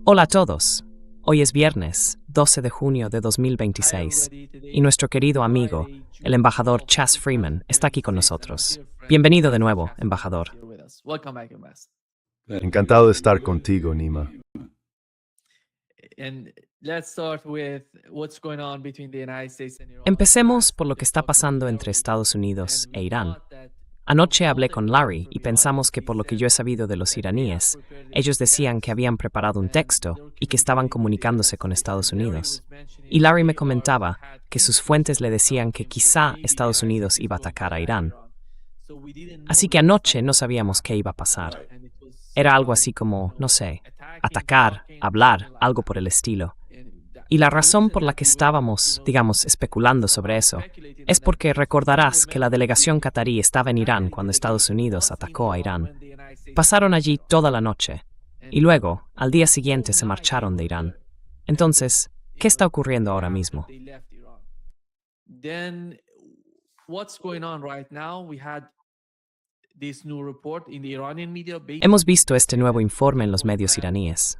Hola a todos. Hoy es viernes, 12 de junio de 2026, y nuestro querido amigo, el embajador Chas Freeman, está aquí con nosotros. Bienvenido de nuevo, embajador. Encantado de estar contigo, Nima. Empecemos por lo que está pasando entre Estados Unidos e Irán. Anoche hablé con Larry y pensamos que por lo que yo he sabido de los iraníes, ellos decían que habían preparado un texto y que estaban comunicándose con Estados Unidos. Y Larry me comentaba que sus fuentes le decían que quizá Estados Unidos iba a atacar a Irán. Así que anoche no sabíamos qué iba a pasar. Era algo así como, no sé, atacar, hablar, algo por el estilo. Y la razón por la que estábamos, digamos, especulando sobre eso, es porque recordarás que la delegación catarí estaba en Irán cuando Estados Unidos atacó a Irán. Pasaron allí toda la noche, y luego, al día siguiente, se marcharon de Irán. Entonces, ¿qué está ocurriendo ahora mismo? Hemos visto este nuevo informe en los medios iraníes.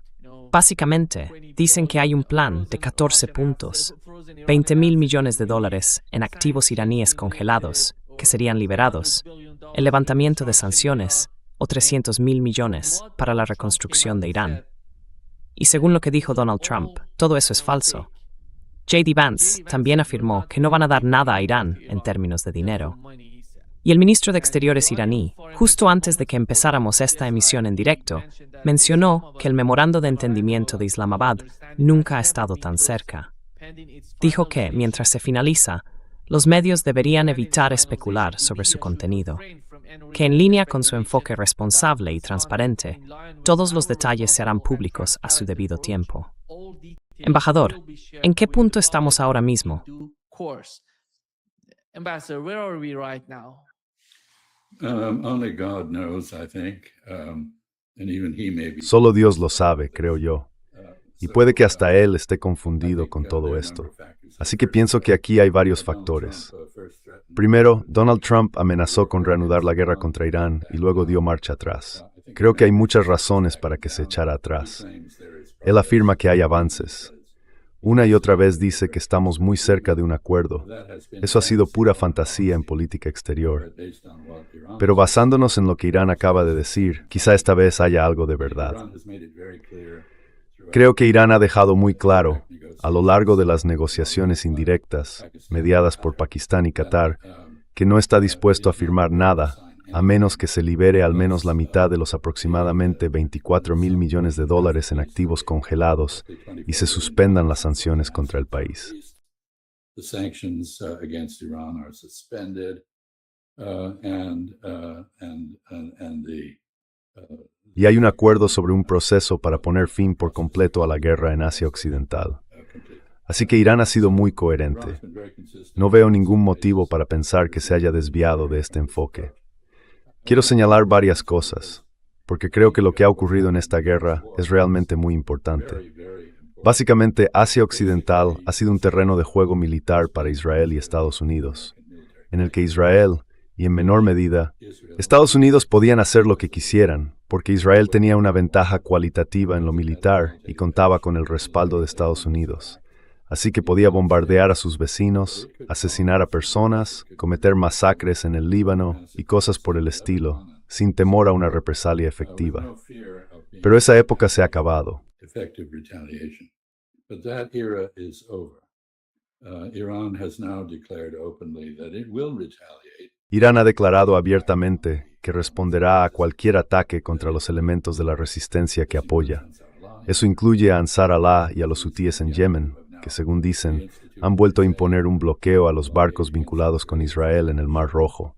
Básicamente, dicen que hay un plan de 14 puntos, 20.000 millones de dólares en activos iraníes congelados, que serían liberados, el levantamiento de sanciones, o 300.000 millones para la reconstrucción de Irán. Y según lo que dijo Donald Trump, todo eso es falso. J.D. Vance también afirmó que no van a dar nada a Irán en términos de dinero. Y el ministro de Exteriores iraní, justo antes de que empezáramos esta emisión en directo, mencionó que el memorando de entendimiento de Islamabad nunca ha estado tan cerca. Dijo que, mientras se finaliza, los medios deberían evitar especular sobre su contenido, que en línea con su enfoque responsable y transparente, todos los detalles serán públicos a su debido tiempo. Embajador, ¿en qué punto estamos ahora mismo? Ambassador, where are we right now? Only God knows, I think, and even he may be. Solo Dios lo sabe, creo yo. Y puede que hasta Él esté confundido con todo esto. Así que pienso que aquí hay varios factores. Primero, Donald Trump amenazó con reanudar la guerra contra Irán y luego dio marcha atrás. Creo que hay muchas razones para que se echara atrás. Él afirma que hay avances. Una y otra vez dice que estamos muy cerca de un acuerdo. Eso ha sido pura fantasía en política exterior. Pero basándonos en lo que Irán acaba de decir, quizá esta vez haya algo de verdad. Creo que Irán ha dejado muy claro, a lo largo de las negociaciones indirectas, mediadas por Pakistán y Qatar, que no está dispuesto a firmar nada, a menos que se libere al menos la mitad de los aproximadamente 24.000 millones de dólares en activos congelados y se suspendan las sanciones contra el país. Y hay un acuerdo sobre un proceso para poner fin por completo a la guerra en Asia Occidental. Así que Irán ha sido muy coherente. No veo ningún motivo para pensar que se haya desviado de este enfoque. Quiero señalar varias cosas, porque creo que lo que ha ocurrido en esta guerra es realmente muy importante. Básicamente, Asia Occidental ha sido un terreno de juego militar para Israel y Estados Unidos, en el que Israel, y en menor medida, Estados Unidos podían hacer lo que quisieran, porque Israel tenía una ventaja cualitativa en lo militar y contaba con el respaldo de Estados Unidos. Así que podía bombardear a sus vecinos, asesinar a personas, cometer masacres en el Líbano y cosas por el estilo, sin temor a una represalia efectiva. Pero esa época se ha acabado. Irán ha declarado abiertamente que responderá a cualquier ataque contra los elementos de la resistencia que apoya. Eso incluye a Ansar Allah y a los hutíes en Yemen, que según dicen, han vuelto a imponer un bloqueo a los barcos vinculados con Israel en el Mar Rojo.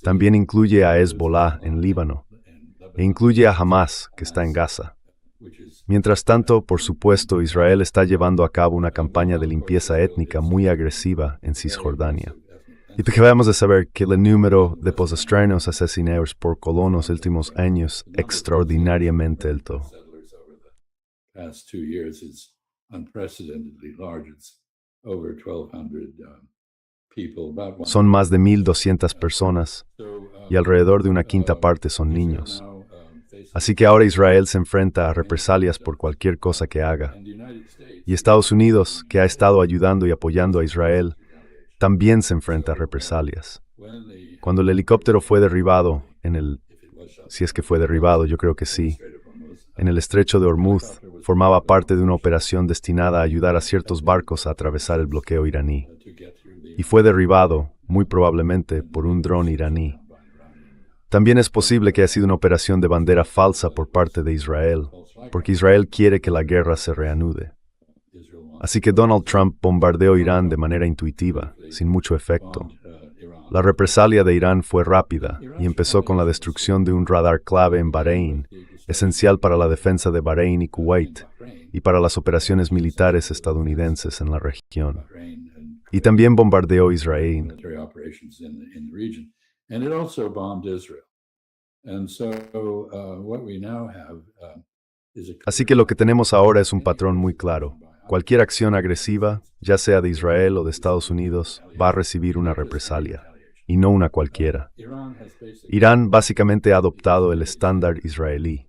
También incluye a Hezbollah en Líbano, e incluye a Hamas, que está en Gaza. Mientras tanto, por supuesto, Israel está llevando a cabo una campaña de limpieza étnica muy agresiva en Cisjordania. Y acabamos de saber que el número de posastranos asesinados por colonos últimos años extraordinariamente alto. Son más de 1.200 personas y alrededor de una quinta parte son niños. Así que ahora Israel se enfrenta a represalias por cualquier cosa que haga. Y Estados Unidos, que ha estado ayudando y apoyando a Israel, también se enfrenta a represalias. Cuando el helicóptero fue derribado si es que fue derribado, yo creo que sí, en el estrecho de Hormuz, formaba parte de una operación destinada a ayudar a ciertos barcos a atravesar el bloqueo iraní. Y fue derribado, muy probablemente, por un dron iraní. También es posible que haya sido una operación de bandera falsa por parte de Israel, porque Israel quiere que la guerra se reanude. Así que Donald Trump bombardeó Irán de manera intuitiva, sin mucho efecto. La represalia de Irán fue rápida y empezó con la destrucción de un radar clave en Bahrein, esencial para la defensa de Bahrein y Kuwait, y para las operaciones militares estadounidenses en la región. Y también bombardeó Israel. Así que lo que tenemos ahora es un patrón muy claro. Cualquier acción agresiva, ya sea de Israel o de Estados Unidos, va a recibir una represalia, y no una cualquiera. Irán básicamente ha adoptado el estándar israelí.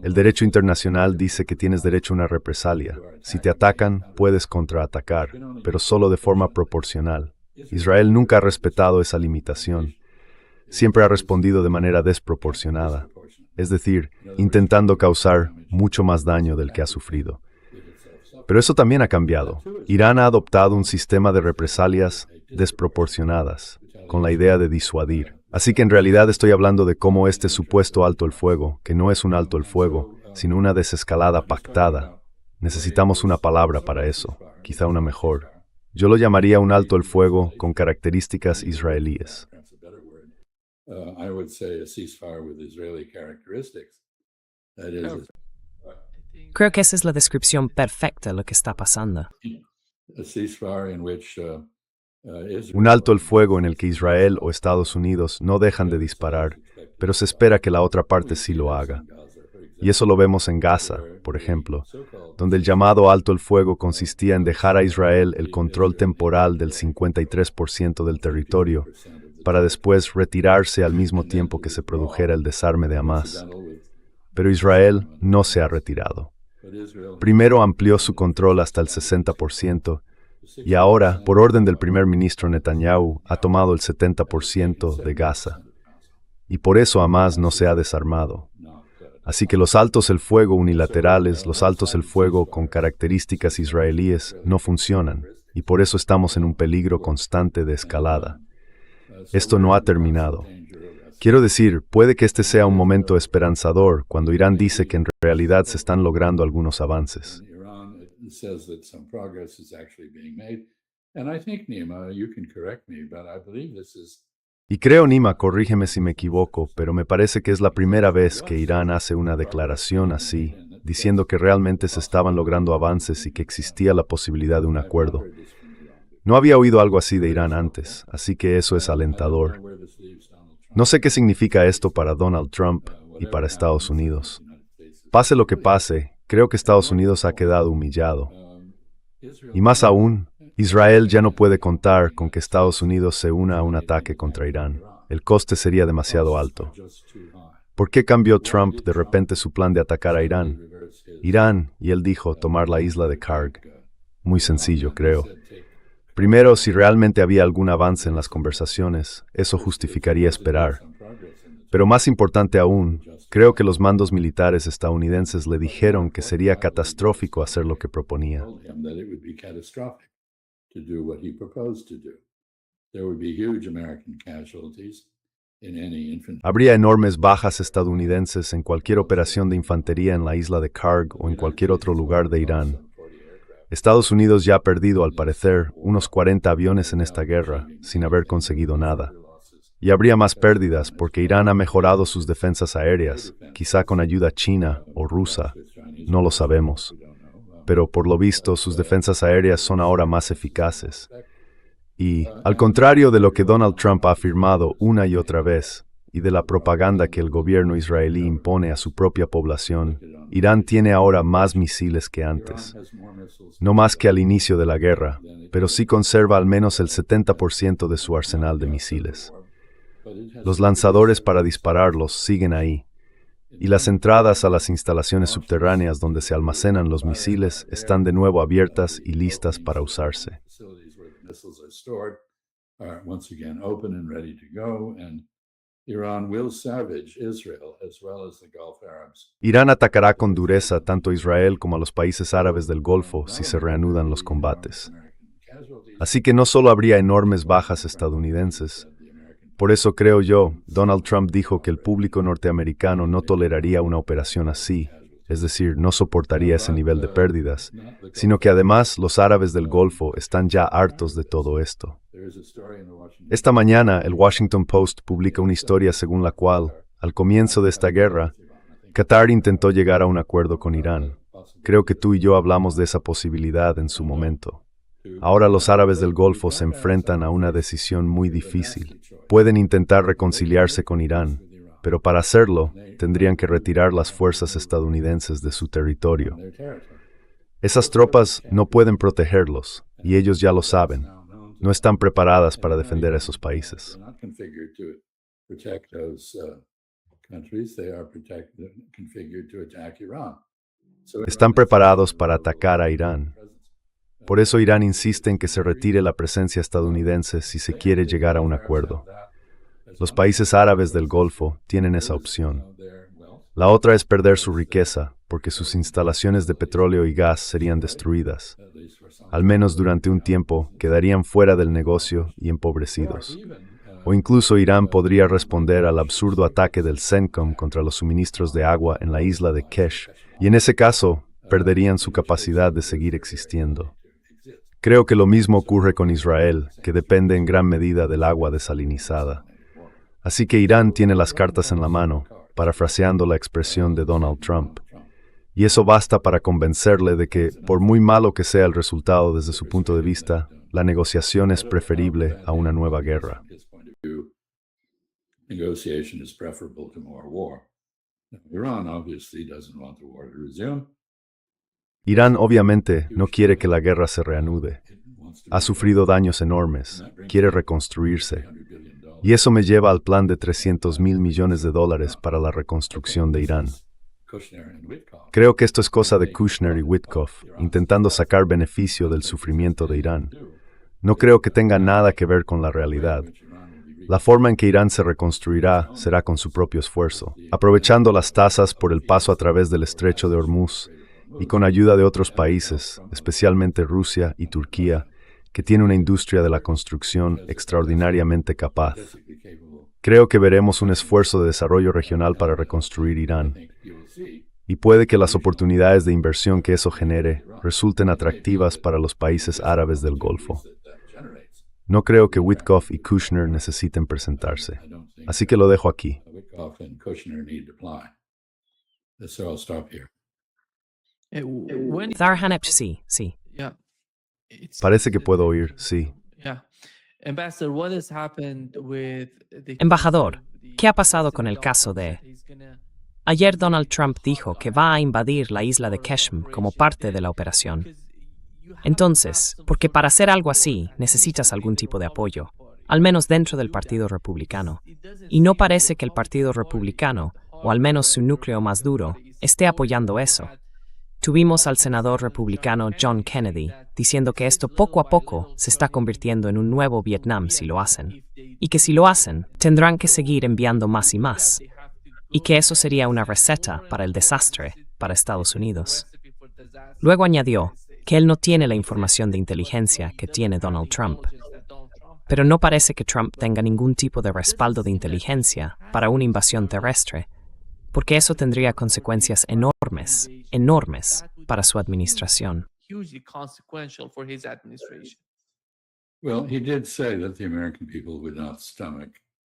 El derecho internacional dice que tienes derecho a una represalia. Si te atacan, puedes contraatacar, pero solo de forma proporcional. Israel nunca ha respetado esa limitación. Siempre ha respondido de manera desproporcionada, es decir, intentando causar mucho más daño del que ha sufrido. Pero eso también ha cambiado. Irán ha adoptado un sistema de represalias desproporcionadas, con la idea de disuadir. Así que en realidad estoy hablando de cómo este supuesto alto el fuego, que no es un alto el fuego, sino una desescalada pactada. Necesitamos una palabra para eso, quizá una mejor. Yo lo llamaría un alto el fuego con características israelíes. Creo que esa es la descripción perfecta de lo que está pasando. Un alto el fuego en el que Israel o Estados Unidos no dejan de disparar, pero se espera que la otra parte sí lo haga. Y eso lo vemos en Gaza, por ejemplo, donde el llamado alto el fuego consistía en dejar a Israel el control temporal del 53% del territorio, para después retirarse al mismo tiempo que se produjera el desarme de Hamás. Pero Israel no se ha retirado. Primero amplió su control hasta el 60%, y ahora, por orden del primer ministro Netanyahu, ha tomado el 70% de Gaza. Y por eso Hamás no se ha desarmado. Así que los altos el fuego unilaterales, los altos el fuego con características israelíes, no funcionan, y por eso estamos en un peligro constante de escalada. Esto no ha terminado. Quiero decir, puede que este sea un momento esperanzador cuando Irán dice que en realidad se están logrando algunos avances. Y creo, Nima, corrígeme si me equivoco, pero me parece que es la primera vez que Irán hace una declaración así, diciendo que realmente se estaban logrando avances y que existía la posibilidad de un acuerdo. No había oído algo así de Irán antes, así que eso es alentador. No sé qué significa esto para Donald Trump y para Estados Unidos. Pase lo que pase, creo que Estados Unidos ha quedado humillado. Y más aún, Israel ya no puede contar con que Estados Unidos se una a un ataque contra Irán. El coste sería demasiado alto. ¿Por qué cambió Trump de repente su plan de atacar a Irán? Irán, y él dijo, tomar la isla de Karg. Muy sencillo, creo. Primero, si realmente había algún avance en las conversaciones, eso justificaría esperar. Pero más importante aún, creo que los mandos militares estadounidenses le dijeron que sería catastrófico hacer lo que proponía. Habría enormes bajas estadounidenses en cualquier operación de infantería en la isla de Karg o en cualquier otro lugar de Irán. Estados Unidos ya ha perdido, al parecer, unos 40 aviones en esta guerra, sin haber conseguido nada. Y habría más pérdidas porque Irán ha mejorado sus defensas aéreas, quizá con ayuda china o rusa, no lo sabemos. Pero por lo visto, sus defensas aéreas son ahora más eficaces. Y, al contrario de lo que Donald Trump ha afirmado una y otra vez, y de la propaganda que el gobierno israelí impone a su propia población, Irán tiene ahora más misiles que antes. No más que al inicio de la guerra, pero sí conserva al menos el 70% de su arsenal de misiles. Los lanzadores para dispararlos siguen ahí, y las entradas a las instalaciones subterráneas donde se almacenan los misiles están de nuevo abiertas y listas para usarse. Irán atacará con dureza tanto a Israel como a los países árabes del Golfo si se reanudan los combates. Así que no solo habría enormes bajas estadounidenses. Por eso creo yo, Donald Trump dijo que el público norteamericano no toleraría una operación así, es decir, no soportaría ese nivel de pérdidas, sino que además los árabes del Golfo están ya hartos de todo esto. Esta mañana, el Washington Post publica una historia según la cual, al comienzo de esta guerra, Qatar intentó llegar a un acuerdo con Irán. Creo que tú y yo hablamos de esa posibilidad en su momento. Ahora los árabes del Golfo se enfrentan a una decisión muy difícil. Pueden intentar reconciliarse con Irán, pero para hacerlo, tendrían que retirar las fuerzas estadounidenses de su territorio. Esas tropas no pueden protegerlos, y ellos ya lo saben. No están preparadas para defender a esos países. Están preparados para atacar a Irán. Por eso Irán insiste en que se retire la presencia estadounidense si se quiere llegar a un acuerdo. Los países árabes del Golfo tienen esa opción. La otra es perder su riqueza, porque sus instalaciones de petróleo y gas serían destruidas. Al menos durante un tiempo quedarían fuera del negocio y empobrecidos. O incluso Irán podría responder al absurdo ataque del CENTCOM contra los suministros de agua en la isla de Kesh, y en ese caso perderían su capacidad de seguir existiendo. Creo que lo mismo ocurre con Israel, que depende en gran medida del agua desalinizada. Así que Irán tiene las cartas en la mano, parafraseando la expresión de Donald Trump. Y eso basta para convencerle de que, por muy malo que sea el resultado desde su punto de vista, la negociación es preferible a una nueva guerra. Irán obviamente no quiere que la guerra se reanude. Ha sufrido daños enormes, quiere reconstruirse. Y eso me lleva al plan de $300 mil millones para la reconstrucción de Irán. Creo que esto es cosa de Kushner y Witkoff, intentando sacar beneficio del sufrimiento de Irán. No creo que tenga nada que ver con la realidad. La forma en que Irán se reconstruirá será con su propio esfuerzo, aprovechando las tasas por el paso a través del estrecho de Hormuz y con ayuda de otros países, especialmente Rusia y Turquía, que tiene una industria de la construcción extraordinariamente capaz. Creo que veremos un esfuerzo de desarrollo regional para reconstruir Irán. Y puede que las oportunidades de inversión que eso genere resulten atractivas para los países árabes del Golfo. No creo que Witkoff y Kushner necesiten presentarse. Así que lo dejo aquí. Farhan sí, sí. Parece que puedo oír, sí. Embajador, ¿qué ha pasado con el caso de... Ayer Donald Trump dijo que va a invadir la isla de Qeshm como parte de la operación. Entonces, porque para hacer algo así necesitas algún tipo de apoyo, al menos dentro del Partido Republicano. Y no parece que el Partido Republicano, o al menos su núcleo más duro, esté apoyando eso. Tuvimos al senador republicano John Kennedy diciendo que esto poco a poco se está convirtiendo en un nuevo Vietnam si lo hacen, y que si lo hacen, tendrán que seguir enviando más y más, y que eso sería una receta para el desastre para Estados Unidos. Luego añadió que él no tiene la información de inteligencia que tiene Donald Trump. Pero no parece que Trump tenga ningún tipo de respaldo de inteligencia para una invasión terrestre, porque eso tendría consecuencias enormes para su administración.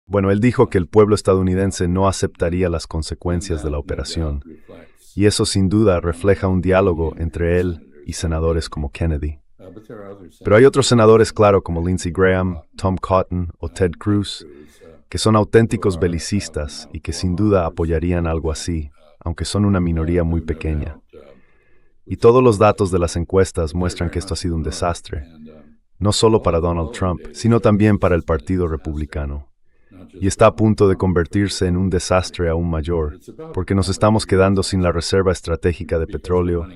Bueno, él dijo que el pueblo estadounidense no aceptaría las consecuencias de la operación, y eso sin duda refleja un diálogo entre él y senadores como Kennedy. Pero hay otros senadores, claro, como Lindsey Graham, Tom Cotton o Ted Cruz, que son auténticos belicistas y que sin duda apoyarían algo así, aunque son una minoría muy pequeña. Y todos los datos de las encuestas muestran que esto ha sido un desastre, no solo para Donald Trump, sino también para el Partido Republicano. y está a punto de convertirse en un desastre aún mayor, porque nos estamos quedando sin la reserva estratégica de petróleo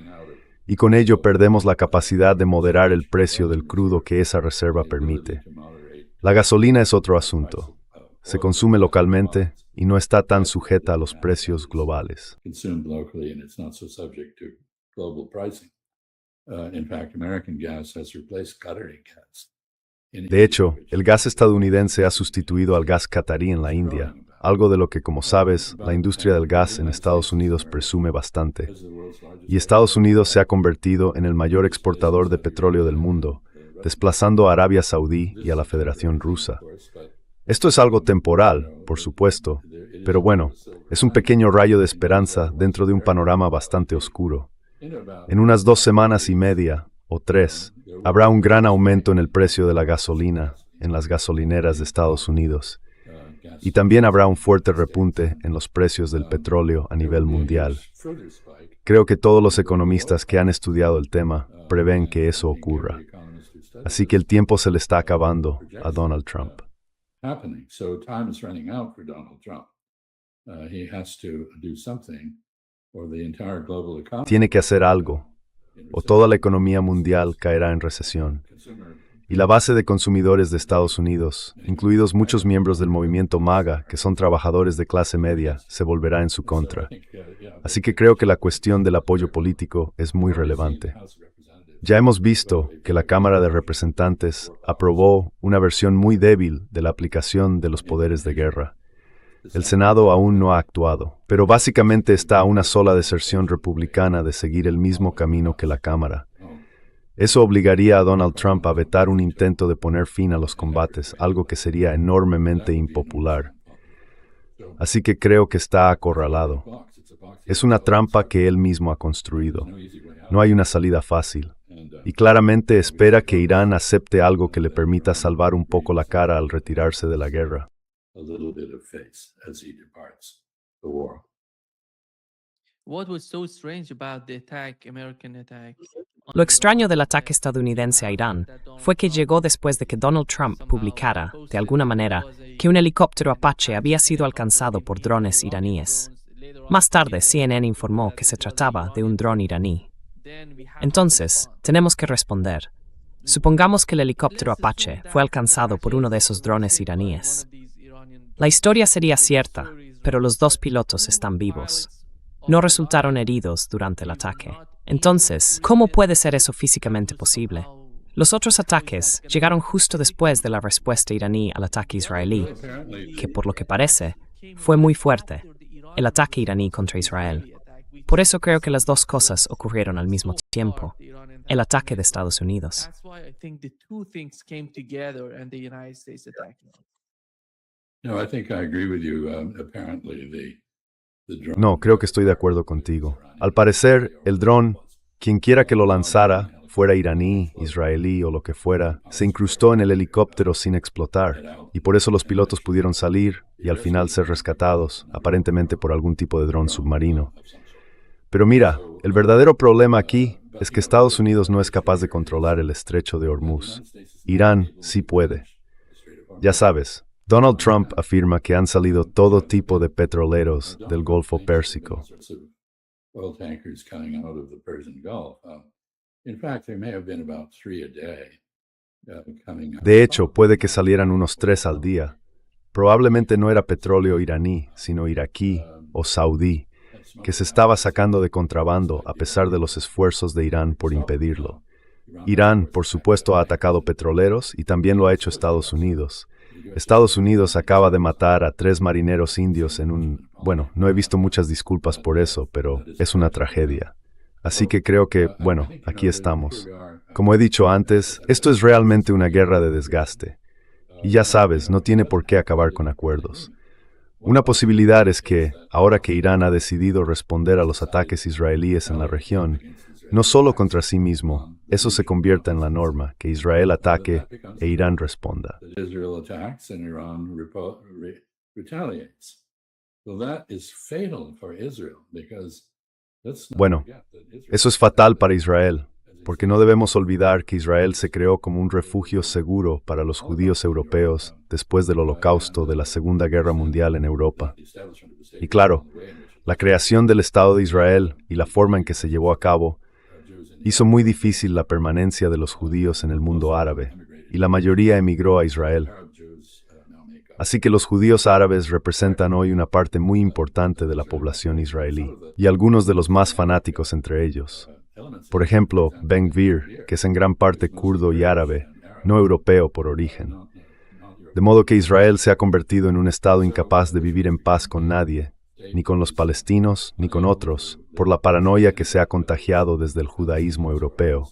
y con ello perdemos la capacidad de moderar el precio del crudo que esa reserva permite. La gasolina es otro asunto. Se consume localmente y no está tan sujeta a los precios globales. De hecho, el gas estadounidense ha sustituido al gas catarí en la India, algo de lo que, como sabes, la industria del gas en Estados Unidos presume bastante. Y Estados Unidos se ha convertido en el mayor exportador de petróleo del mundo, desplazando a Arabia Saudí y a la Federación Rusa. Esto es algo temporal, por supuesto, pero bueno, es un pequeño rayo de esperanza dentro de un panorama bastante oscuro. En unas 2 semanas y media, o 3, habrá un gran aumento en el precio de la gasolina en las gasolineras de Estados Unidos. Y también habrá un fuerte repunte en los precios del petróleo a nivel mundial. Creo que todos los economistas que han estudiado el tema prevén que eso ocurra. Así que el tiempo se le está acabando a Donald Trump. Tiene que hacer algo, o toda la economía mundial caerá en recesión. Y la base de consumidores de Estados Unidos, incluidos muchos miembros del movimiento MAGA, que son trabajadores de clase media, se volverá en su contra. Así que creo que la cuestión del apoyo político es muy relevante. Ya hemos visto que la Cámara de Representantes aprobó una versión muy débil de la aplicación de los poderes de guerra. El Senado aún no ha actuado, pero básicamente está a una sola deserción republicana de seguir el mismo camino que la Cámara. Eso obligaría a Donald Trump a vetar un intento de poner fin a los combates, algo que sería enormemente impopular. Así que creo que está acorralado. Es una trampa que él mismo ha construido. No hay una salida fácil. Y claramente espera que Irán acepte algo que le permita salvar un poco la cara al retirarse de la guerra. What was so strange about the attack, American attack? Lo extraño del ataque estadounidense a Irán fue que llegó después de que Donald Trump publicara, de alguna manera, que un helicóptero Apache había sido alcanzado por drones iraníes. Más tarde, CNN informó que se trataba de un dron iraní. Entonces, tenemos que responder. Supongamos que el helicóptero Apache fue alcanzado por uno de esos drones iraníes. La historia sería cierta, pero los 2 pilotos están vivos. No resultaron heridos durante el ataque. Entonces, ¿cómo puede ser eso físicamente posible? Los otros ataques llegaron justo después de la respuesta iraní al ataque israelí, que por lo que parece, fue muy fuerte, el ataque iraní contra Israel. Por eso creo que las 2 cosas ocurrieron al mismo tiempo, el ataque de Estados Unidos. That's why I think the two things came together and the United States attack. No, I think I agree with you. Apparently, the drone. No, creo que estoy de acuerdo contigo. Al parecer, el dron, quien quiera que lo lanzara, fuera iraní, israelí o lo que fuera, se incrustó en el helicóptero sin explotar, y por eso los pilotos pudieron salir y al final ser rescatados, aparentemente por algún tipo de dron submarino. Pero mira, el verdadero problema aquí es que Estados Unidos no es capaz de controlar el estrecho de Hormuz. Irán sí puede. Ya sabes, Donald Trump afirma que han salido todo tipo de petroleros del Golfo Pérsico. Oil tankers coming out of the Persian Gulf. In fact, there may have been about 3 a day coming out. De hecho, puede que salieran unos 3 al día. Probablemente no era petróleo iraní, sino iraquí o saudí, que se estaba sacando de contrabando a pesar de los esfuerzos de Irán por impedirlo. Irán, por supuesto, ha atacado petroleros y también lo ha hecho Estados Unidos. Estados Unidos acaba de matar a 3 marineros indios en un... Bueno, no he visto muchas disculpas por eso, pero es una tragedia. Así que creo que, bueno, aquí estamos. Como he dicho antes, esto es realmente una guerra de desgaste. Y ya sabes, no tiene por qué acabar con acuerdos. Una posibilidad es que, ahora que Irán ha decidido responder a los ataques israelíes en la región, no solo contra sí mismo, eso se convierta en la norma, que Israel ataque e Irán responda. Israel attacks and Iran retaliates. Well, that is fatal for Israel because let's not Bueno, forget that Israel eso es fatal para Israel, porque no debemos olvidar que Israel se creó como un refugio seguro para los judíos europeos después del Holocausto de la Segunda Guerra Mundial en Europa. Y claro, la creación del Estado de Israel y la forma en que se llevó a cabo hizo muy difícil la permanencia de los judíos en el mundo árabe, y la mayoría emigró a Israel. Así que los judíos árabes representan hoy una parte muy importante de la población israelí, y algunos de los más fanáticos entre ellos. Por ejemplo, Ben Gvir, que es en gran parte kurdo y árabe, no europeo por origen. De modo que Israel se ha convertido en un estado incapaz de vivir en paz con nadie, ni con los palestinos, ni con otros, por la paranoia que se ha contagiado desde el judaísmo europeo.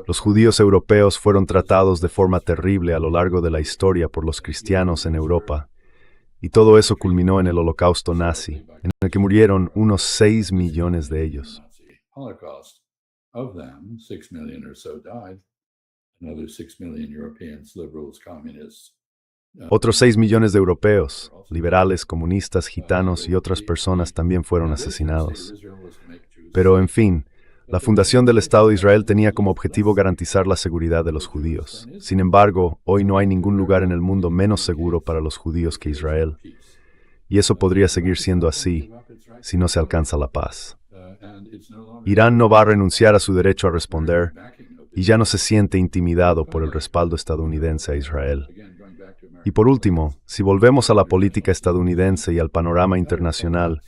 Los judíos europeos fueron tratados de forma terrible a lo largo de la historia por los cristianos en Europa, y todo eso culminó en el Holocausto nazi, en el que murieron unos 6 millones de ellos. Holocaust. Of them, 6 million or so died. Another 6 million Europeans, liberals, communists. Otros 6 millones de europeos, liberales, comunistas, gitanos y otras personas también fueron asesinados. Pero, en fin, la fundación del Estado de Israel tenía como objetivo garantizar la seguridad de los judíos. Sin embargo, hoy no hay ningún lugar en el mundo menos seguro para los judíos que Israel. Y eso podría seguir siendo así si no se alcanza la paz. Irán no va a renunciar a su derecho a responder y ya no se siente intimidado por el respaldo estadounidense a Israel. Y por último, si volvemos a la política estadounidense y al panorama internacional,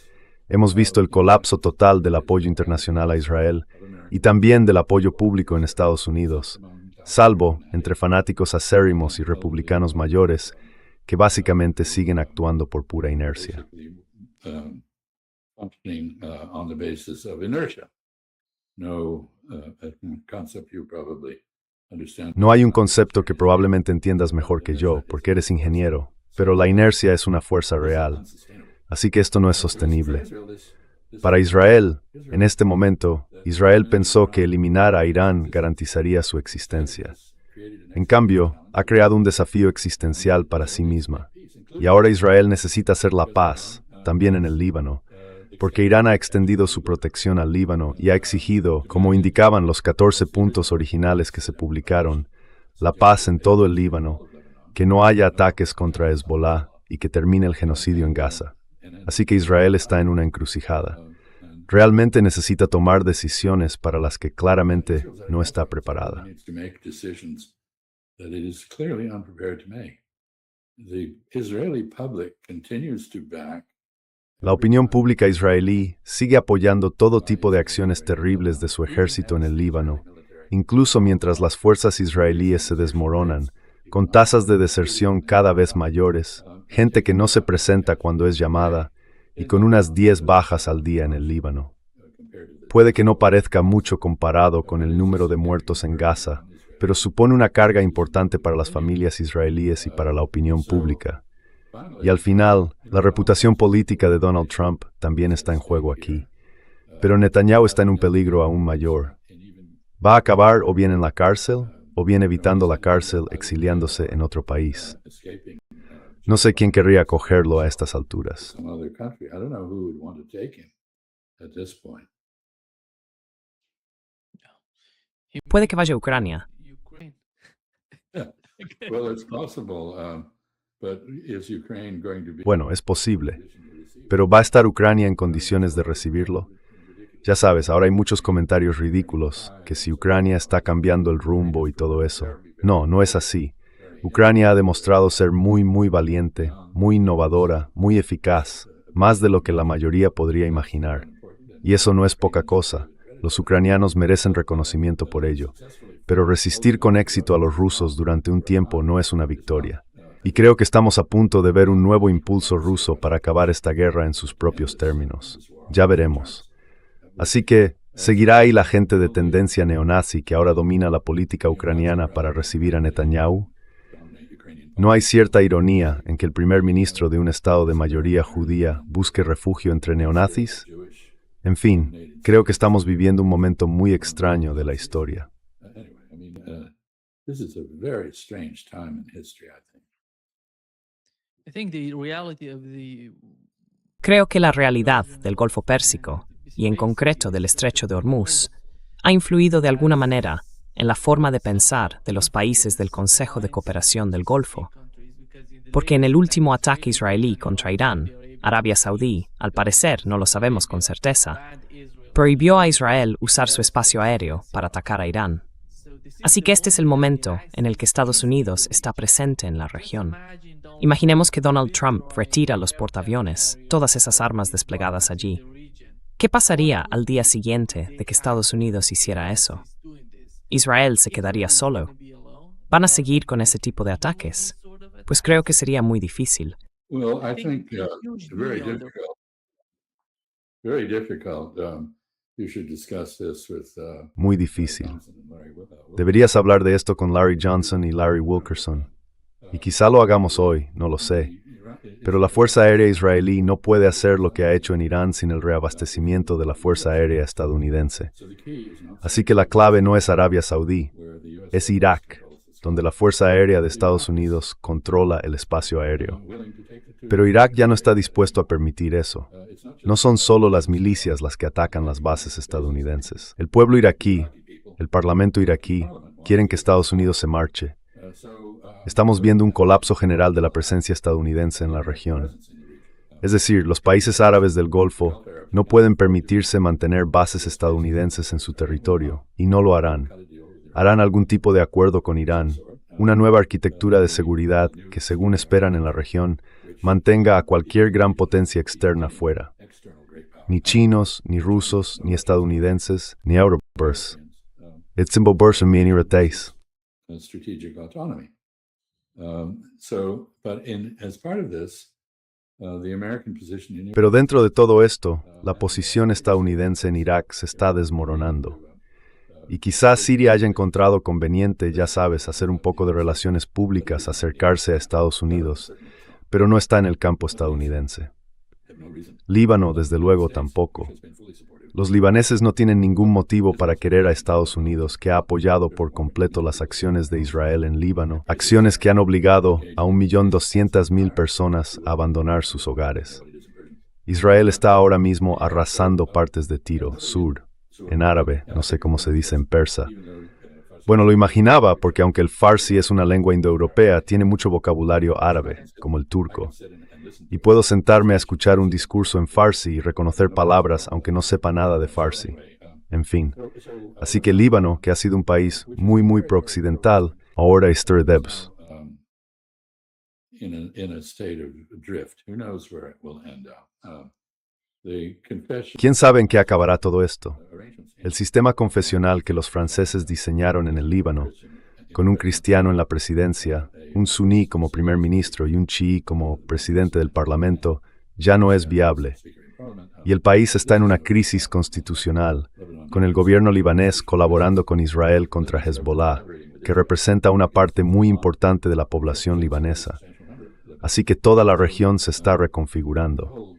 hemos visto el colapso total del apoyo internacional a Israel y también del apoyo público en Estados Unidos, salvo entre fanáticos acérrimos y republicanos mayores que básicamente siguen actuando por pura inercia. Functioning on the basis of inertia. No concept you probably understand. No hay un concepto que probablemente entiendas mejor que yo, porque eres ingeniero, pero la inercia es una fuerza real, así que esto no es sostenible. Para Israel, en este momento, Israel pensó que eliminar a Irán garantizaría su existencia. En cambio, ha creado un desafío existencial para sí misma, y ahora Israel necesita hacer la paz, también en el Líbano, porque Irán ha extendido su protección al Líbano y ha exigido, como indicaban los 14 puntos originales que se publicaron, la paz en todo el Líbano, que no haya ataques contra Hezbollah y que termine el genocidio en Gaza. Así que Israel está en una encrucijada. Realmente necesita tomar decisiones para las que claramente no está preparada. La opinión pública israelí sigue apoyando todo tipo de acciones terribles de su ejército en el Líbano, incluso mientras las fuerzas israelíes se desmoronan, con tasas de deserción cada vez mayores, gente que no se presenta cuando es llamada, y con unas 10 bajas al día en el Líbano. Puede que no parezca mucho comparado con el número de muertos en Gaza, pero supone una carga importante para las familias israelíes y para la opinión pública. Y al final, la reputación política de Donald Trump también está en juego aquí. Pero Netanyahu está en un peligro aún mayor. Va a acabar o bien en la cárcel, o bien evitando la cárcel, exiliándose en otro país. No sé quién querría acogerlo a estas alturas. Puede que vaya a Ucrania. Bueno, es posible. Pero ¿va a estar Ucrania en condiciones de recibirlo? Ya sabes, ahora hay muchos comentarios ridículos, que si Ucrania está cambiando el rumbo y todo eso. No, no es así. Ucrania ha demostrado ser muy valiente, muy innovadora, muy eficaz, más de lo que la mayoría podría imaginar. Y eso no es poca cosa. Los ucranianos merecen reconocimiento por ello. Pero resistir con éxito a los rusos durante un tiempo no es una victoria. Y creo que estamos a punto de ver un nuevo impulso ruso para acabar esta guerra en sus propios términos. Ya veremos. Así que, ¿seguirá ahí la gente de tendencia neonazi que ahora domina la política ucraniana para recibir a Netanyahu? ¿No hay cierta ironía en que el primer ministro de un estado de mayoría judía busque refugio entre neonazis? En fin, creo que estamos viviendo un momento muy extraño de la historia. Creo que la realidad del Golfo Pérsico, y en concreto del Estrecho de Hormuz, ha influido de alguna manera en la forma de pensar de los países del Consejo de Cooperación del Golfo, porque en el último ataque israelí contra Irán, Arabia Saudí, al parecer, no lo sabemos con certeza, prohibió a Israel usar su espacio aéreo para atacar a Irán. Así que este es el momento en el que Estados Unidos está presente en la región. Imaginemos que Donald Trump retira los portaaviones, todas esas armas desplegadas allí. ¿Qué pasaría al día siguiente de que Estados Unidos hiciera eso? ¿Israel se quedaría solo? ¿Van a seguir con ese tipo de ataques? Pues creo que sería muy difícil. Well, I think very difficult. You should discuss this with Muy difícil. Johnson and Larry Wilkerson. Deberías hablar de esto con Larry Johnson y Larry Wilkerson. Y quizá lo hagamos hoy, no lo sé. Pero la Fuerza Aérea israelí no puede hacer lo que ha hecho en Irán sin el reabastecimiento de la Fuerza Aérea estadounidense. Así que la clave no es Arabia Saudí, es Irak, donde la Fuerza Aérea de Estados Unidos controla el espacio aéreo. Pero Irak ya no está dispuesto a permitir eso. No son solo las milicias las que atacan las bases estadounidenses. El pueblo iraquí, el parlamento iraquí, quieren que Estados Unidos se marche. Estamos viendo un colapso general de la presencia estadounidense en la región. Es decir, los países árabes del Golfo no pueden permitirse mantener bases estadounidenses en su territorio, y no lo harán. Harán algún tipo de acuerdo con Irán, una nueva arquitectura de seguridad que, según esperan en la región, mantenga a cualquier gran potencia externa fuera. Ni chinos, ni rusos, ni estadounidenses, ni europeos. It's impossible many rates. Strategic autonomy. As part of this, the American position in Pero dentro de todo esto, la posición estadounidense en Irak se está desmoronando. Y quizás Siria haya encontrado conveniente, ya sabes, hacer un poco de relaciones públicas, acercarse a Estados Unidos, pero no está en el campo estadounidense. Líbano, desde luego, tampoco. Los libaneses no tienen ningún motivo para querer a Estados Unidos, que ha apoyado por completo las acciones de Israel en Líbano, acciones que han obligado a 1.200.000 personas a abandonar sus hogares. Israel está ahora mismo arrasando partes de Tiro, Sur, en árabe, no sé cómo se dice en persa. Bueno, lo imaginaba porque aunque el farsi es una lengua indoeuropea, tiene mucho vocabulario árabe, como el turco. Y puedo sentarme a escuchar un discurso en farsi y reconocer palabras aunque no sepa nada de farsi. En fin. Así que Líbano, que ha sido un país muy pro-occidental, ahora está debs. in a state of drift. Who knows where it will end up? The confession ¿Quién sabe en qué acabará todo esto? arrangements El sistema confesional que los franceses diseñaron en el Líbano, con un cristiano en la presidencia, un suní como primer ministro y un chií como presidente del parlamento, ya no es viable. Y el país está en una crisis constitucional, con el gobierno libanés colaborando con Israel contra Hezbollah, que representa una parte muy importante de la población libanesa. Así que toda la región se está reconfigurando.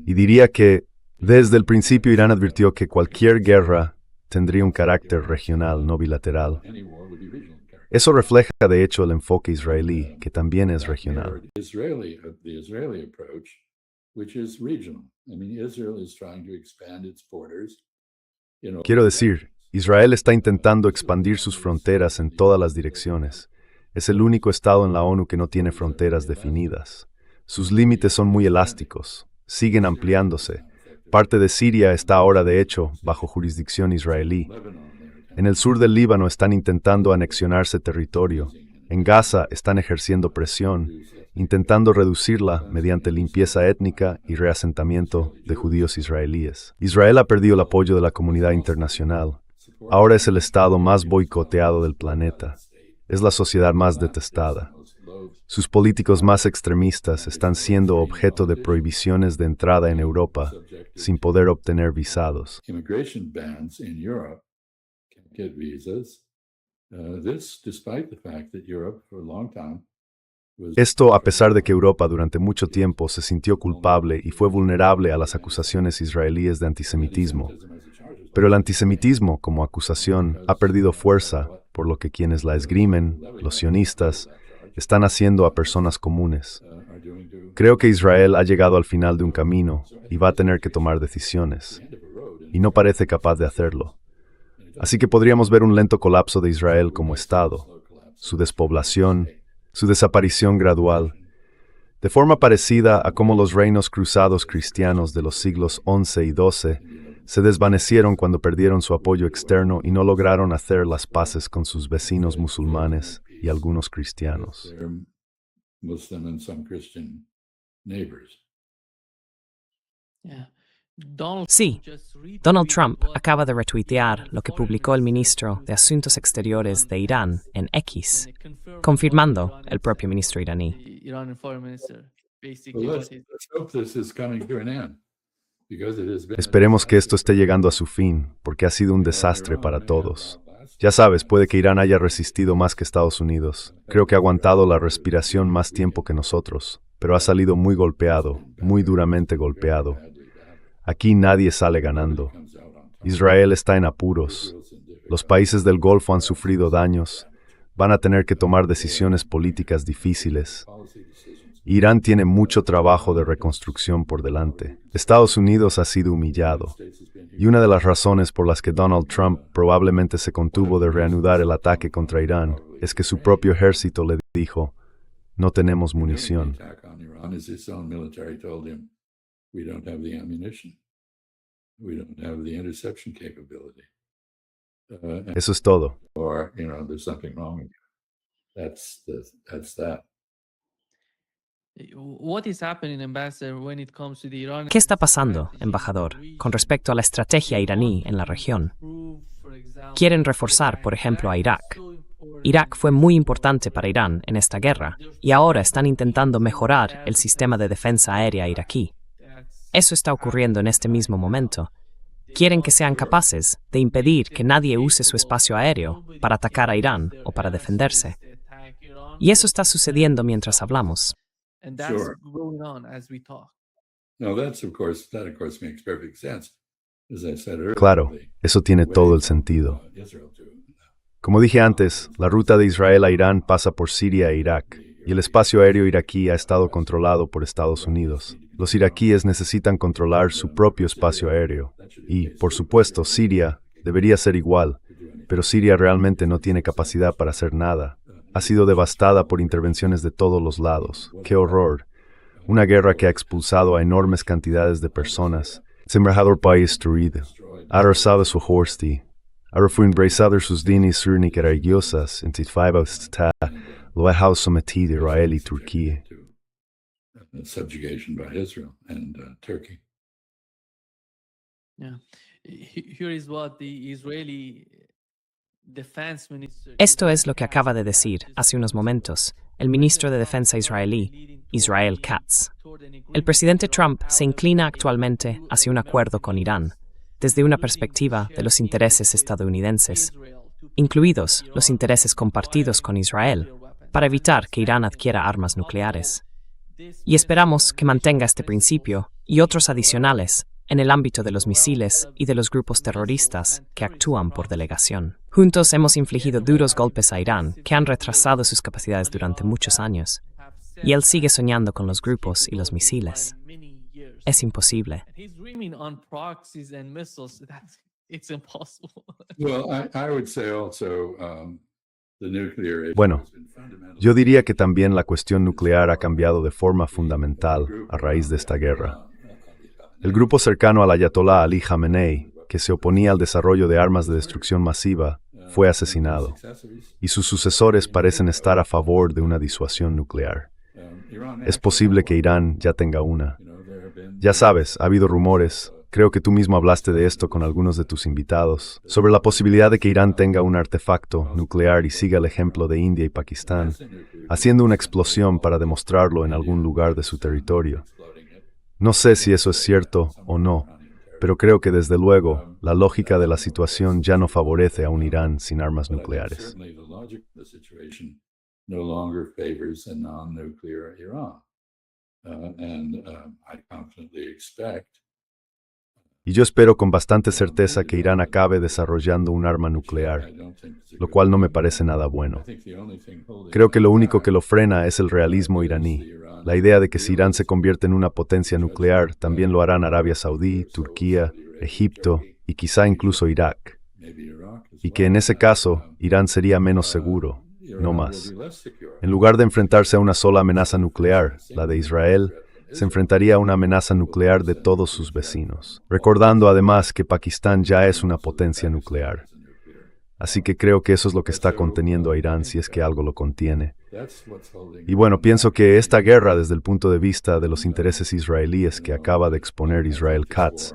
Y diría que, desde el principio, Irán advirtió que cualquier guerra tendría un carácter regional, no bilateral. Eso refleja, de hecho, el enfoque israelí, que también es regional. the Israeli approach, which is regional. I mean, Israel is trying to expand its borders. Quiero decir, Israel está intentando expandir sus fronteras en todas las direcciones. Es el único estado en la ONU que no tiene fronteras definidas. Sus límites son muy elásticos, siguen ampliándose. Parte de Siria está ahora, de hecho, bajo jurisdicción israelí. En el sur del Líbano están intentando anexionarse territorio. En Gaza están ejerciendo presión, intentando reducirla mediante limpieza étnica y reasentamiento de judíos israelíes. Israel ha perdido el apoyo de la comunidad internacional. Ahora es el estado más boicoteado del planeta. Es la sociedad más detestada. Sus políticos más extremistas están siendo objeto de prohibiciones de entrada en Europa sin poder obtener visados. Immigration bans in Europe can't get visas. This, despite the fact that Europe, for a long time, was Esto a pesar de que Europa durante mucho tiempo se sintió culpable y fue vulnerable a las acusaciones israelíes de antisemitismo. Pero el antisemitismo como acusación ha perdido fuerza, por lo que quienes la esgrimen, los sionistas, están haciendo a personas comunes. are doing to Creo que Israel ha llegado al final de un camino y va a tener que tomar decisiones. Y no parece capaz de hacerlo. Así que podríamos ver un lento colapso de Israel como Estado, su despoblación, su desaparición gradual, de forma parecida a cómo los reinos cruzados cristianos de los siglos XI y XII se desvanecieron cuando perdieron su apoyo externo y no lograron hacer las paces con sus vecinos musulmanes y algunos cristianos. Muslim and some Christian neighbors. Sí, Donald Trump acaba de retuitear lo que publicó el ministro de Asuntos Exteriores de Irán en X, confirmando el propio ministro iraní. Well, let's hope this is coming to an end, because it has been Esperemos que esto esté llegando a su fin, porque ha sido un desastre para todos. Ya sabes, puede que Irán haya resistido más que Estados Unidos. Creo que ha aguantado la respiración más tiempo que nosotros, pero ha salido muy golpeado, muy duramente golpeado. Aquí nadie sale ganando. Israel está en apuros. Los países del Golfo han sufrido daños. Van a tener que tomar decisiones políticas difíciles. Irán tiene mucho trabajo de reconstrucción por delante. Estados Unidos ha sido humillado. Y una de las razones por las que Donald Trump probablemente se contuvo de reanudar el ataque contra Irán es que su propio ejército le dijo, no tenemos munición. we don't have the ammunition. We don't have the interception capability. Eso es todo. Or, there's something wrong with you. That's that. What is happening, Ambassador, when it comes to the Iran? ¿Qué está pasando, embajador, con respecto a la estrategia iraní en la región? Quieren reforzar, por ejemplo, a Irak. Irak fue muy importante para Irán en esta guerra, y ahora están intentando mejorar el sistema de defensa aérea iraquí. Eso está ocurriendo en este mismo momento. Quieren que sean capaces de impedir que nadie use su espacio aéreo para atacar a Irán o para defenderse. Y eso está sucediendo mientras hablamos. And that's going on as we talk. No, that of course makes perfect sense. As I said earlier, Claro, eso tiene todo el sentido. Como dije antes, la ruta de Israel a Irán pasa por Siria e Irak, y el espacio aéreo iraquí ha estado controlado por Estados Unidos. Los iraquíes necesitan controlar su propio espacio aéreo, y, por supuesto, Siria debería ser igual, pero Siria realmente no tiene capacidad para hacer nada. Ha sido devastada por intervenciones de todos los lados. ¡Qué horror! Una guerra que ha expulsado a enormes cantidades de personas. Het embajador país destruido. Ha arrasado su horsti. Ha refunbrezado sus dinis únicas religiosas en Titfaiba lo ha dejado sometido Israel y Turquía. Subjugation by Israel and Turkey. Yeah. Here is what the Israeli defense minister. Esto es lo que acaba de decir hace unos momentos el ministro de Defensa israelí, Israel Katz. El presidente Trump se inclina actualmente hacia un acuerdo con Irán, desde una perspectiva de los intereses estadounidenses, incluidos los intereses compartidos con Israel, para evitar que Irán adquiera armas nucleares. Y esperamos que mantenga este principio y otros adicionales en el ámbito de los misiles y de los grupos terroristas que actúan por delegación. Juntos hemos infligido duros golpes a Irán que han retrasado sus capacidades durante muchos años, y él sigue soñando con los grupos y los misiles. Es imposible. Well, I would say also the nuclear issue Bueno, has been fundamentally yo diría que también la cuestión nuclear ha cambiado de forma fundamental a raíz de esta guerra. El grupo cercano al ayatolá Ali Khamenei, que se oponía al desarrollo de armas de destrucción masiva, fue asesinado, y sus sucesores parecen estar a favor de una disuasión nuclear. Es posible que Irán ya tenga una. Ya sabes, ha habido rumores, creo que tú mismo hablaste de esto con algunos de tus invitados, sobre la posibilidad de que Irán tenga un artefacto nuclear y siga el ejemplo de India y Pakistán, haciendo una explosión para demostrarlo en algún lugar de su territorio. No sé si eso es cierto o no, pero creo que desde luego la lógica de la situación ya no favorece a un Irán sin armas nucleares. certainly the logic of the situation no longer favors a non-nuclear Iran. I confidently expect Y yo espero con bastante certeza que Irán acabe desarrollando un arma nuclear, lo cual no me parece nada bueno. Creo que lo único que lo frena es el realismo iraní. La idea de que si Irán se convierte en una potencia nuclear, también lo harán Arabia Saudí, Turquía, Egipto y quizá incluso Irak. maybe Iraq. y que en ese caso Irán sería menos seguro, no más. En lugar de enfrentarse a una sola amenaza nuclear, la de Israel, se enfrentaría a una amenaza nuclear de todos sus vecinos, recordando además que Pakistán ya es una potencia nuclear. Así que creo que eso es lo que está conteniendo a Irán si es que algo lo contiene. Y bueno, pienso que esta guerra desde el punto de vista de los intereses israelíes que acaba de exponer Israel Katz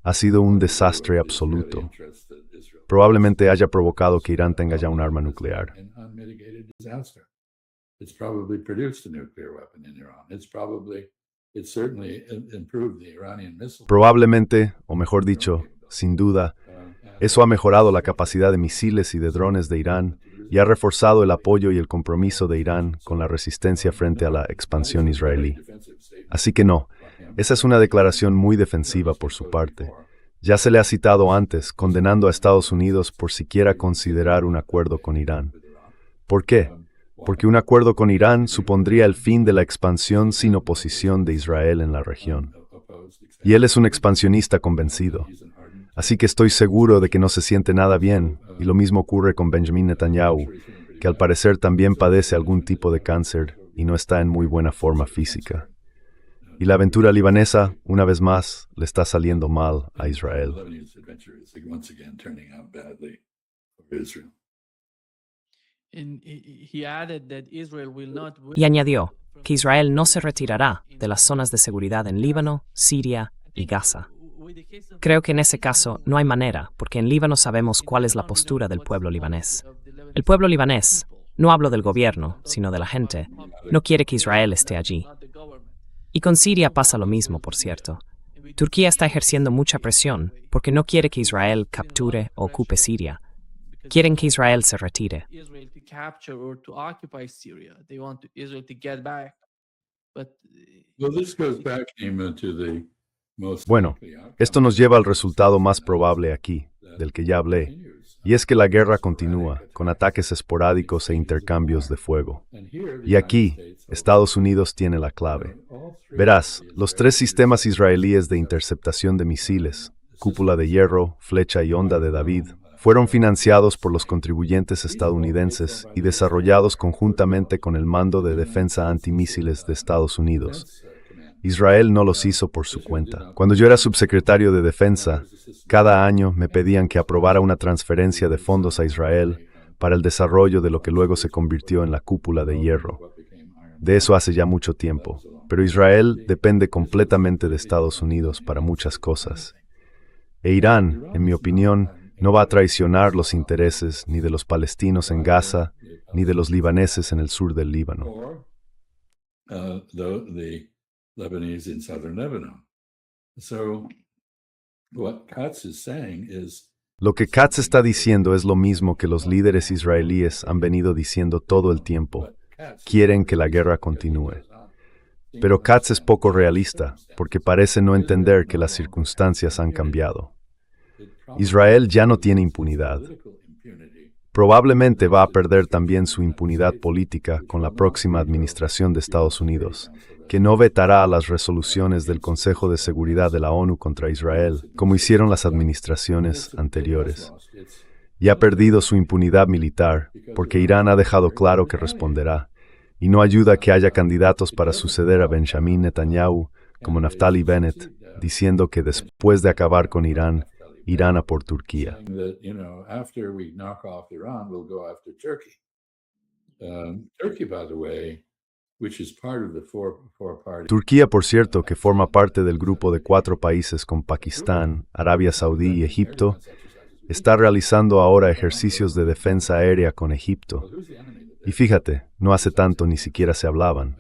ha sido un desastre absoluto. Probablemente haya provocado que Irán tenga ya un arma nuclear. Probablemente, o mejor dicho, sin duda, eso ha mejorado la capacidad de misiles y de drones de Irán y ha reforzado el apoyo y el compromiso de Irán con la resistencia frente a la expansión israelí. Así que no, esa es una declaración muy defensiva por su parte. Ya se le ha citado antes, condenando a Estados Unidos por siquiera considerar un acuerdo con Irán. ¿Por qué? Porque un acuerdo con Irán supondría el fin de la expansión sin oposición de Israel en la región. Y él es un expansionista convencido. Así que estoy seguro de que no se siente nada bien, y lo mismo ocurre con Benjamin Netanyahu, que al parecer también padece algún tipo de cáncer y no está en muy buena forma física. Y la aventura libanesa, una vez más, le está saliendo mal a Israel. Y añadió que Israel no se retirará de las zonas de seguridad en Líbano, Siria y Gaza. Creo que en ese caso no hay manera, porque en Líbano sabemos cuál es la postura del pueblo libanés. El pueblo libanés, no hablo del gobierno, sino de la gente, no quiere que Israel esté allí. Y con Siria pasa lo mismo, por cierto. Turquía está ejerciendo mucha presión porque no quiere que Israel capture o ocupe Siria. Quieren que Israel se retire. Bueno, esto nos lleva al resultado más probable aquí, del que ya hablé, y es que la guerra continúa, con ataques esporádicos e intercambios de fuego. Y aquí, Estados Unidos tiene la clave. Verás, los 3 sistemas israelíes de interceptación de misiles, cúpula de hierro, flecha y onda de David, fueron financiados por los contribuyentes estadounidenses y desarrollados conjuntamente con el Mando de Defensa Antimísiles de Estados Unidos. Israel no los hizo por su cuenta. Cuando yo era subsecretario de Defensa, cada año me pedían que aprobara una transferencia de fondos a Israel para el desarrollo de lo que luego se convirtió en la cúpula de hierro. De eso hace ya mucho tiempo, pero Israel depende completamente de Estados Unidos para muchas cosas. E Irán, en mi opinión, no va a traicionar los intereses ni de los palestinos en Gaza, ni de los libaneses en el sur del Líbano. Lebanese in southern Lebanon. So, what Katz is saying is, lo que Katz está diciendo es lo mismo que los líderes israelíes han venido diciendo todo el tiempo. Quieren que la guerra continúe. Pero Katz es poco realista, porque parece no entender que las circunstancias han cambiado. Israel ya no tiene impunidad. Probablemente va a perder también su impunidad política con la próxima administración de Estados Unidos, que no vetará las resoluciones del Consejo de Seguridad de la ONU contra Israel, como hicieron las administraciones anteriores. Y ha perdido su impunidad militar, porque Irán ha dejado claro que responderá, y no ayuda que haya candidatos para suceder a Benjamin Netanyahu, como Naftali Bennett, diciendo que después de acabar con Irán, irán a por Turquía. Turquía, por cierto, que forma parte del grupo de 4 países con Pakistán, Arabia Saudí y Egipto, está realizando ahora ejercicios de defensa aérea con Egipto. Y fíjate, no hace tanto ni siquiera se hablaban.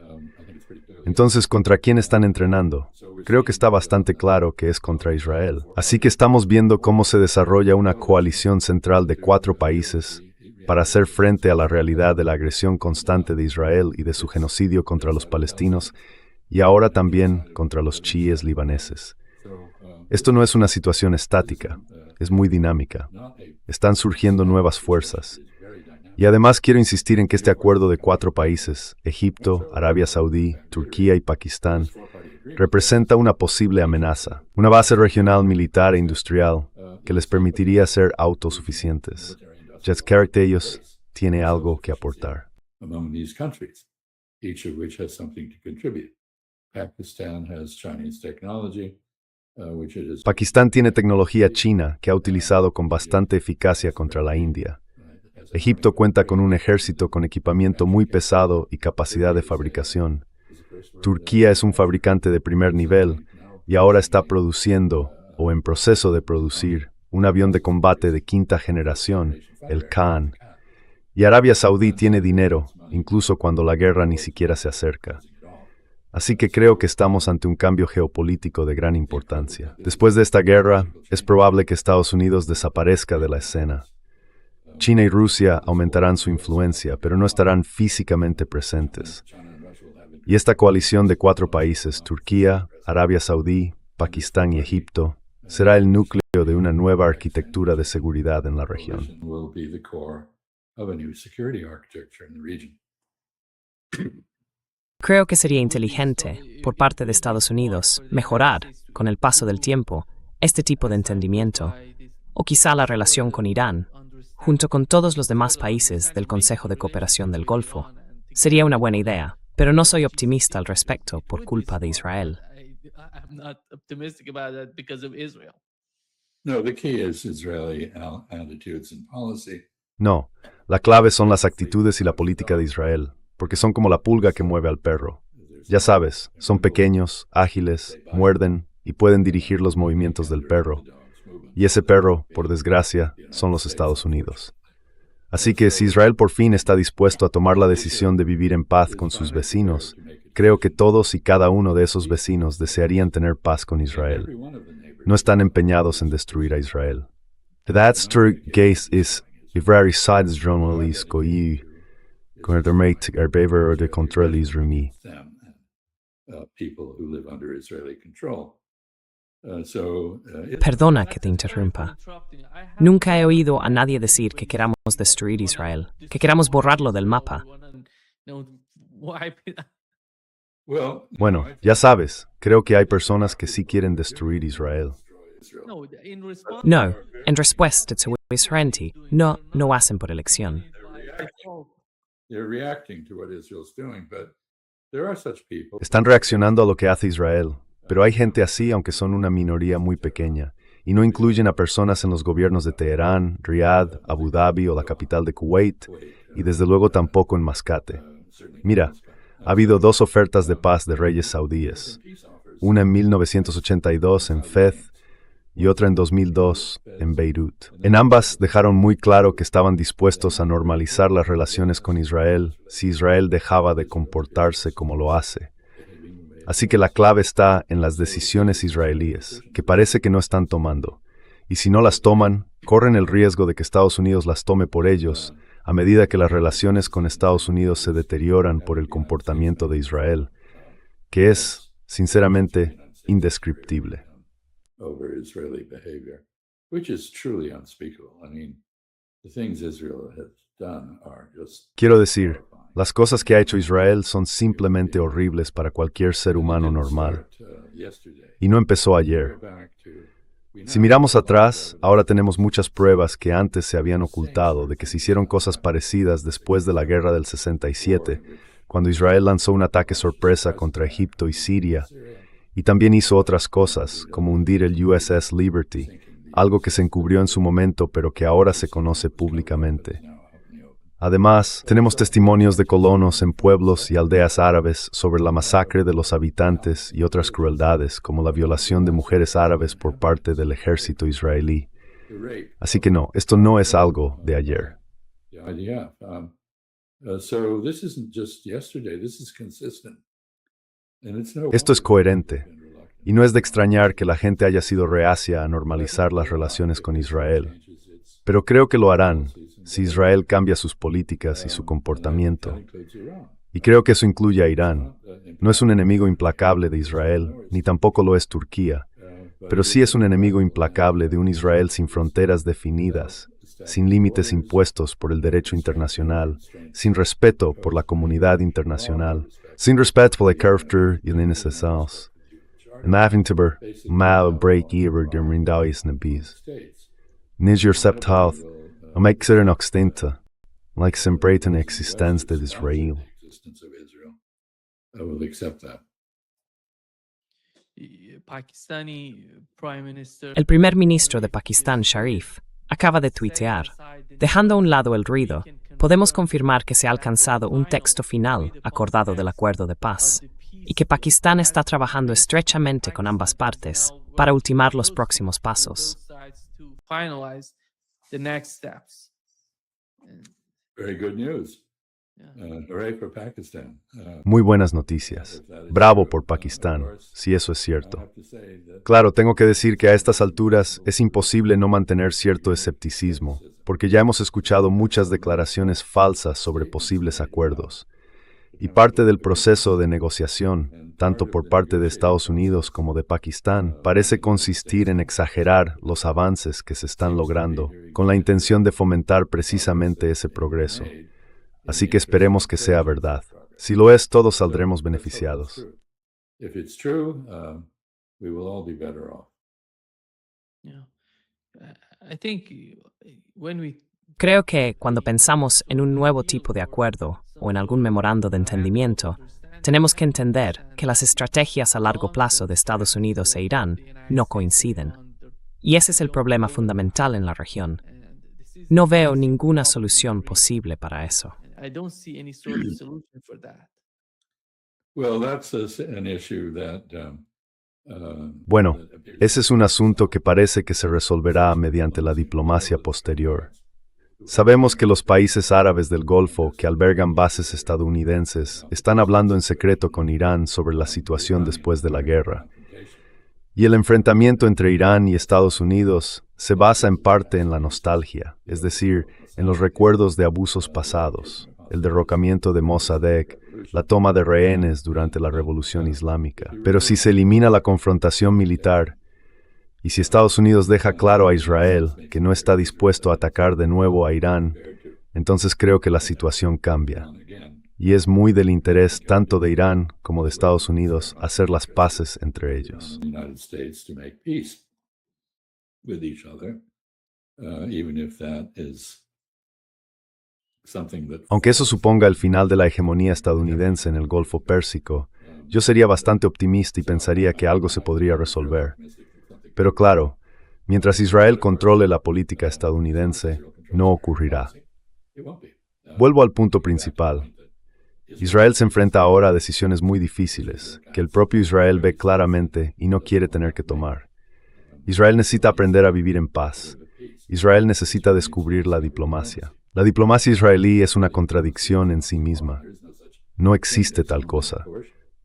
Entonces, ¿contra quién están entrenando? Creo que está bastante claro que es contra Israel. Así que estamos viendo cómo se desarrolla una coalición central de 4 países para hacer frente a la realidad de la agresión constante de Israel y de su genocidio contra los palestinos, y ahora también contra los chiíes libaneses. Esto no es una situación estática, es muy dinámica. Están surgiendo nuevas fuerzas. Y además quiero insistir en que este acuerdo de 4 países, Egipto, Arabia Saudí, Turquía y Pakistán, representa una posible amenaza, una base regional militar e industrial que les permitiría ser autosuficientes. Ya que ellos tiene algo que aportar. Among these countries, each of which has something to contribute. Pakistan has Chinese technology, which it is. Pakistán tiene tecnología china que ha utilizado con bastante eficacia contra la India. Egipto cuenta con un ejército con equipamiento muy pesado y capacidad de fabricación. Turquía es un fabricante de primer nivel y ahora está produciendo, o en proceso de producir, un avión de combate de 5ª generación, el Khan. Y Arabia Saudí tiene dinero, incluso cuando la guerra ni siquiera se acerca. Así que creo que estamos ante un cambio geopolítico de gran importancia. Después de esta guerra, es probable que Estados Unidos desaparezca de la escena. China y Rusia aumentarán su influencia, pero no estarán físicamente presentes. Y esta coalición de 4 países, Turquía, Arabia Saudí, Pakistán y Egipto, será el núcleo de una nueva arquitectura de seguridad en la región. Will be the core of a new security architecture in the region. Creo que sería inteligente, por parte de Estados Unidos, mejorar, con el paso del tiempo, este tipo de entendimiento, o quizá la relación con Irán, junto con todos los demás países del Consejo de Cooperación del Golfo. Sería una buena idea, pero no soy optimista al respecto por culpa de Israel. I'm not optimistic about that because of Israel. No, the key is Israeli attitudes and policy. No, la clave son las actitudes y la política de Israel, porque son como la pulga que mueve al perro. Ya sabes, son pequeños, ágiles, muerden y pueden dirigir los movimientos del perro. Y ese perro, por desgracia, son los Estados Unidos. Así que si Israel por fin está dispuesto a tomar la decisión de vivir en paz con sus vecinos, creo que todos y cada uno de esos vecinos desearían tener paz con Israel. No están empeñados en destruir a Israel. That's true case is Israeli sides journalists koji kondermate erbever de control israeli. Them and people who live under Israeli control. Perdona que te interrumpa. Nunca he oído a nadie decir que queramos destruir Israel, que queramos borrarlo del mapa. Bueno, ya sabes, creo que hay personas que sí quieren destruir Israel. No, en respuesta a Israel, no hacen por elección. They're reacting to what Israel's doing, but there are such people. Están reaccionando a lo que hace Israel, pero hay gente así aunque son una minoría muy pequeña, y no incluyen a personas en los gobiernos de Teherán, Riad, Abu Dhabi o la capital de Kuwait, y desde luego tampoco en Mascate. Mira, ha habido 2 ofertas de paz de reyes saudíes, una en 1982 en Fez y otra en 2002 en Beirut. En ambas dejaron muy claro que estaban dispuestos a normalizar las relaciones con Israel si Israel dejaba de comportarse como lo hace. Así que la clave está en las decisiones israelíes, que parece que no están tomando. Y si no las toman, corren el riesgo de que Estados Unidos las tome por ellos, a medida que las relaciones con Estados Unidos se deterioran por el comportamiento de Israel, que es, sinceramente, indescriptible. Over Israeli behavior, which is truly unspeakable. I mean, the things Israel has done are just. Quiero decir, las cosas que ha hecho Israel son simplemente horribles para cualquier ser humano normal. Y no empezó ayer. Si miramos atrás, ahora tenemos muchas pruebas que antes se habían ocultado de que se hicieron cosas parecidas después de la guerra del 67, cuando Israel lanzó un ataque sorpresa contra Egipto y Siria, y también hizo otras cosas, como hundir el USS Liberty, algo que se encubrió en su momento pero que ahora se conoce públicamente. Además, tenemos testimonios de colonos en pueblos y aldeas árabes sobre la masacre de los habitantes y otras crueldades, como la violación de mujeres árabes por parte del ejército israelí. Así que no, esto no es algo de ayer. Esto es coherente, y no es de extrañar que la gente haya sido reacia a normalizar las relaciones con Israel, pero creo que lo harán si Israel cambia sus políticas y su comportamiento. Y creo que eso incluye a Irán. No es un enemigo implacable de Israel, ni tampoco lo es Turquía, pero sí es un enemigo implacable de un Israel sin fronteras definidas sin límites impuestos por el derecho internacional, sin respeto por la comunidad internacional, sin respeto por el carácter y la innocence. En avontuber, mal break even de rindais na bis. Niger septalt, a make certain extenta, like sembratan existence de Israel. I will accept that. Pakistani Prime Minister El primer ministro de Pakistán, Sharif, acaba de tuitear: dejando a un lado el ruido, podemos confirmar que se ha alcanzado un texto final acordado del acuerdo de paz y que Pakistán está trabajando estrechamente con ambas partes para ultimar los próximos pasos. finalize the next steps. Very good news. Hooray for Pakistan. Muy buenas noticias. Bravo por Pakistán, si eso es cierto. Claro, tengo que decir que a estas alturas es imposible no mantener cierto escepticismo, porque ya hemos escuchado muchas declaraciones falsas sobre posibles acuerdos. Y parte del proceso de negociación, tanto por parte de Estados Unidos como de Pakistán, parece consistir en exagerar los avances que se están logrando, con la intención de fomentar precisamente ese progreso. Así que esperemos que sea verdad. Si lo es, todos saldremos beneficiados. If it's true, we will all be better off. I think when we Creo que cuando pensamos en un nuevo tipo de acuerdo o en algún memorando de entendimiento, tenemos que entender que las estrategias a largo plazo de Estados Unidos e Irán no coinciden. Y ese es el problema fundamental en la región. No veo ninguna solución posible para eso. I don't see any sort of solution for that. Well, that's an issue that. Bueno, ese es un asunto que parece que se resolverá mediante la diplomacia posterior. Sabemos que los países árabes del Golfo que albergan bases estadounidenses están hablando en secreto con Irán sobre la situación después de la guerra. Y el enfrentamiento entre Irán y Estados Unidos se basa en parte en la nostalgia, es decir, en los recuerdos de abusos pasados, el derrocamiento de Mossadegh, la toma de rehenes durante la Revolución Islámica. Pero si se elimina la confrontación militar, y si Estados Unidos deja claro a Israel que no está dispuesto a atacar de nuevo a Irán, entonces creo que la situación cambia. Y es muy del interés tanto de Irán como de Estados Unidos hacer las paces entre ellos. Aunque eso suponga el final de la hegemonía estadounidense en el Golfo Pérsico, yo sería bastante optimista y pensaría que algo se podría resolver. Pero claro, mientras Israel controle la política estadounidense, no ocurrirá. Vuelvo al punto principal. Israel se enfrenta ahora a decisiones muy difíciles, que el propio Israel ve claramente y no quiere tener que tomar. Israel necesita aprender a vivir en paz. Israel necesita descubrir la diplomacia. La diplomacia israelí es una contradicción en sí misma. No existe tal cosa.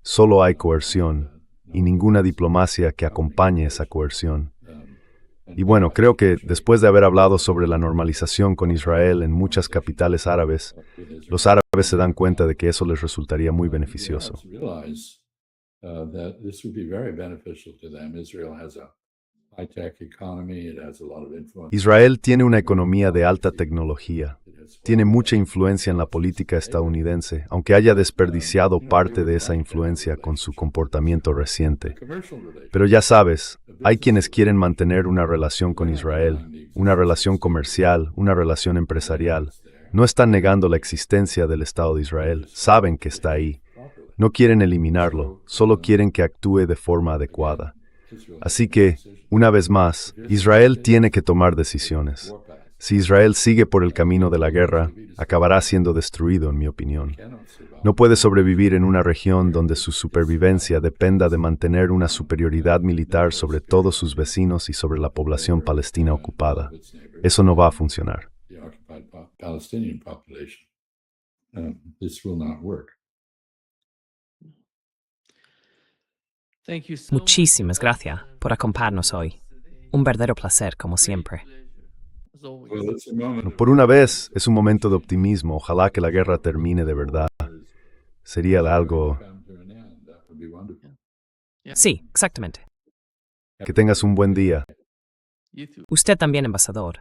Solo hay coerción, y ninguna diplomacia que acompañe esa coerción. Y bueno, creo que después de haber hablado sobre la normalización con Israel en muchas capitales árabes, los árabes se dan cuenta de que eso les resultaría muy beneficioso. Israel tiene una economía de alta tecnología. Tiene mucha influencia en la política estadounidense, aunque haya desperdiciado parte de esa influencia con su comportamiento reciente. Pero ya sabes, hay quienes quieren mantener una relación con Israel, una relación comercial, una relación empresarial. No están negando la existencia del Estado de Israel, saben que está ahí. No quieren eliminarlo, solo quieren que actúe de forma adecuada. Así que, una vez más, Israel tiene que tomar decisiones. Si Israel sigue por el camino de la guerra, acabará siendo destruido, en mi opinión. No puede sobrevivir en una región donde su supervivencia dependa de mantener una superioridad militar sobre todos sus vecinos y sobre la población palestina ocupada. Eso no va a funcionar. Muchísimas gracias por acompañarnos hoy. Un verdadero placer, como siempre. Por una vez, es un momento de optimismo. Ojalá que la guerra termine de verdad. Sería algo... Sí, exactamente. Que tengas un buen día. Usted también, embajador.